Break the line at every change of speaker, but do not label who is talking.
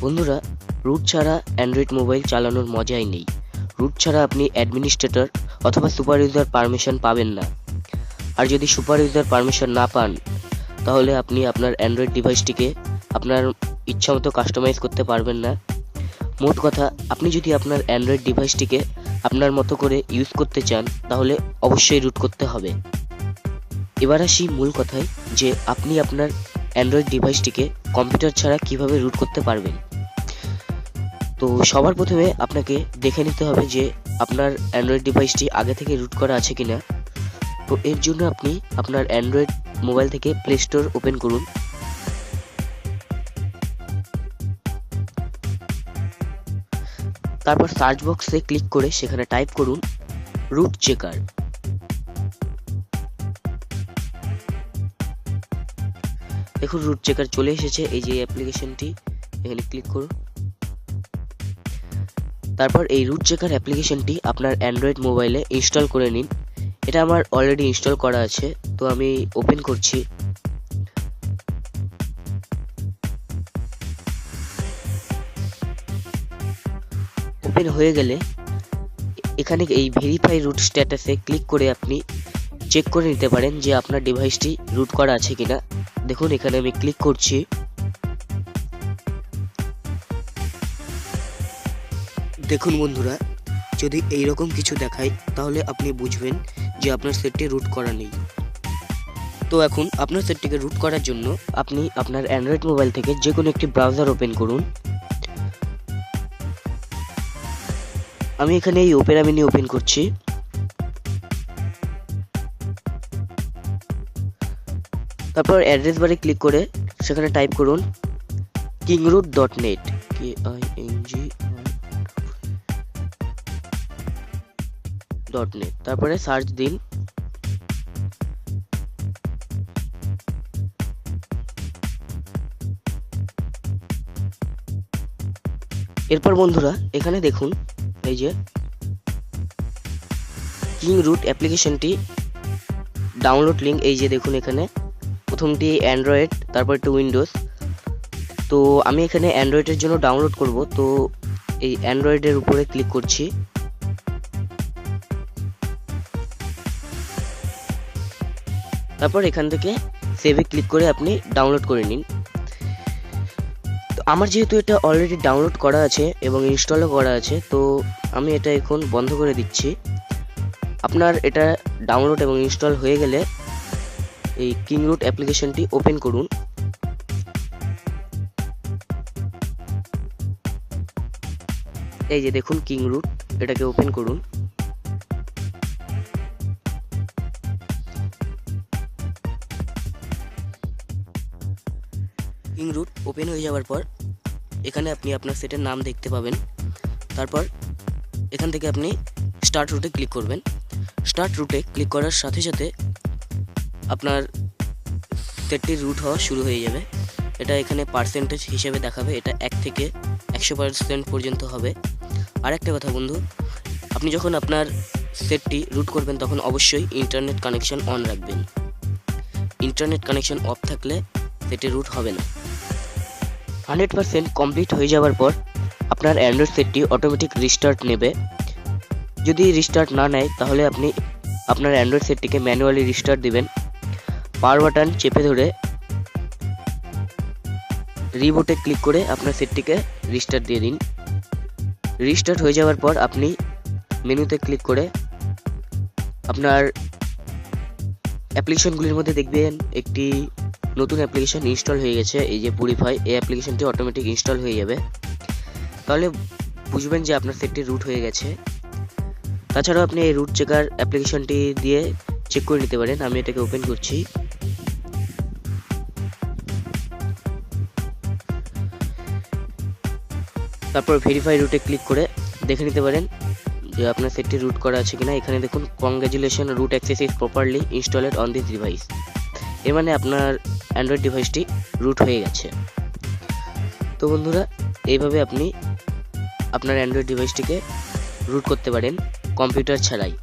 বন্ধুরা, রুট ছাড়া Android mobile চালানোর মজাই নেই। রুট ছাড়া আপনি অ্যাডমিনিস্ট্রেটর অথবা সুপার ইউজার পারমিশন পাবেন না। আর যদি সুপার ইউজার পারমিশন না পান, তাহলে আপনি আপনার অ্যান্ড্রয়েড ডিভাইসটিকে আপনার ইচ্ছামতো কাস্টমাইজ করতে পারবেন না। মোট কথা, আপনি যদি আপনার অ্যান্ড্রয়েড ডিভাইসটিকে আপনার মতো করে ইউজ করতে চান, তাহলে অবশ্যই রুট করতে হবে। এবার আসি মূল কথায়, যে আপনি আপনার অ্যান্ড্রয়েড ডিভাইসটিকে কম্পিউটার ছাড়া কিভাবে রুট করতে পারবেন। তো সবার প্রথমে আপনাকে দেখে নিতে হবে যে আপনার অ্যান্ড্রয়েড ডিভাইসটি আগে থেকে রুট করা আছে কিনা। তো এর জন্য আপনি আপনার অ্যান্ড্রয়েড মোবাইল থেকে প্লে স্টোর ওপেন করুন। তারপর সার্চ বক্সে ক্লিক করে সেখানে টাইপ করুন রুট চেকার। দেখুন, রুট চেকার চলে এসেছে। এই যে অ্যাপ্লিকেশনটি, এখানে ক্লিক করুন। তারপর এই রুট চেকার অ্যাপ্লিকেশনটি আপনার অ্যান্ড্রয়েড মোবাইলে ইনস্টল করে নিন। এটা আমার অলরেডি ইনস্টল করা আছে, তো আমি ওপেন করছি। ওপেন হয়ে গেলে এখানে এই ভেরিফাই রুট স্ট্যাটাসে ক্লিক করে আপনি চেক করে নিতে পারেন যে আপনার ডিভাইসটি রুট করা আছে কিনা। দেখুন, এখানে আমি ক্লিক করছি। দেখুন বন্ধুরা, যদি এইরকম কিছু দেখায়, তাহলে আপনি বুঝবেন যে আপনার সেটটি রুট করা নেই। তো এখন আপনার সেটটিকে রুট করার জন্য আপনি আপনার অ্যান্ড্রয়েড মোবাইল থেকে যে কোনো একটি ব্রাউজার ওপেন করুন। আমি এখানে এই ওপেরা মিনি ওপেন করছি। তারপর অ্যাড্রেস বারে ক্লিক করে সেখানে টাইপ করুন kingroot.net, KING.net। তারপরে সার্চ দিন। এরপর বন্ধুরা, এখানে দেখুন এই যে কিংরুট অ্যাপ্লিকেশনটি ডাউনলোড লিঙ্ক। এই যে দেখুন, এখানে প্রথমটি অ্যান্ড্রয়েড, তারপর একটু উইন্ডোজ। তো আমি এখানে অ্যান্ড্রয়েডের জন্য ডাউনলোড করব, তো এই অ্যান্ড্রয়েডের উপরে ক্লিক করছি। তারপর এখান থেকে সেভে ক্লিক করে আপনি ডাউনলোড করে নিন। তো আমার যেহেতু এটা অলরেডি ডাউনলোড করা আছে এবং ইনস্টলও করা আছে, তো আমি এটা এখন বন্ধ করে দিচ্ছি। আপনার এটা ডাউনলোড এবং ইনস্টল হয়ে গেলে এই কিংরুট অ্যাপ্লিকেশনটি ওপেন করুন। এই যে দেখুন কিংরুট, এটাকে ওপেন করুন। কিংরুট ওপেন হয়ে যাওয়ার পর এখানে আপনি আপনার সেটের নাম দেখতে পাবেন। তারপর এখান থেকে আপনি স্টার্ট রুটে ক্লিক করবেন। স্টার্ট রুটে ক্লিক করার সাথে সাথে আপনার সেটটি রুট হওয়া শুরু হয়ে যাবে। এটা এখানে পার্সেন্টেজ হিসেবে দেখাবে, এটা 1 থেকে 100% পর্যন্ত হবে। আর একটা কথা বন্ধু, আপনি যখন আপনার সেটটি রুট করবেন তখন অবশ্যই ইন্টারনেট কানেকশন অন রাখবেন। ইন্টারনেট কানেকশন অফ থাকলে সেটি রুট হবে না। 100% কমপ্লিট হয়ে যাওয়ার পর আপনার অ্যান্ড্রয়েড সেটটি অটোমেটিক রিস্টার্ট নেবে। যদি রিস্টার্ট না নেয়, তাহলে আপনি আপনার অ্যান্ড্রয়েড সেটটিকে ম্যানুয়ালি রিস্টার্ট দিবেন। পাওয়ার বাটন চেপে ধরে রিবুটে ক্লিক করে আপনার সেটটিকে রিস্টার্ট দিয়ে দিন। রিস্টার্ট হয়ে যাওয়ার পর আপনি মেনুতে ক্লিক করে আপনার অ্যাপ্লিকেশনগুলির মধ্যে দেখবেন একটি নতুন অ্যাপ্লিকেশন ইনস্টল হয়ে গেছে, এই যে পুরিফাই। এই অ্যাপ্লিকেশনটি অটোমেটিক ইনস্টল হয়ে যাবে, তাহলে বুঝবেন যে আপনার সেটটি রুট হয়ে গেছে। তাছাড়াও আপনি এই রুট চেকার অ্যাপ্লিকেশনটি দিয়ে চেক করে নিতে পারেন। আমি এটাকে ওপেন করছি। তারপর ভেরিফাই রুটে ক্লিক করে দেখে নিতে পারেন যে আপনার সেটটি রুট করা আছে কিনা। এখানে দেখুন congratulation, root access is properly installed on this device. এর মানে আপনার অ্যান্ড্রয়েড ডিভাইসটি রুট হয়ে গেছে। তো বন্ধুরা, এইভাবে আপনি আপনার অ্যান্ড্রয়েড ডিভাইসটিকে রুট করতে পারেন কম্পিউটার ছাড়াই।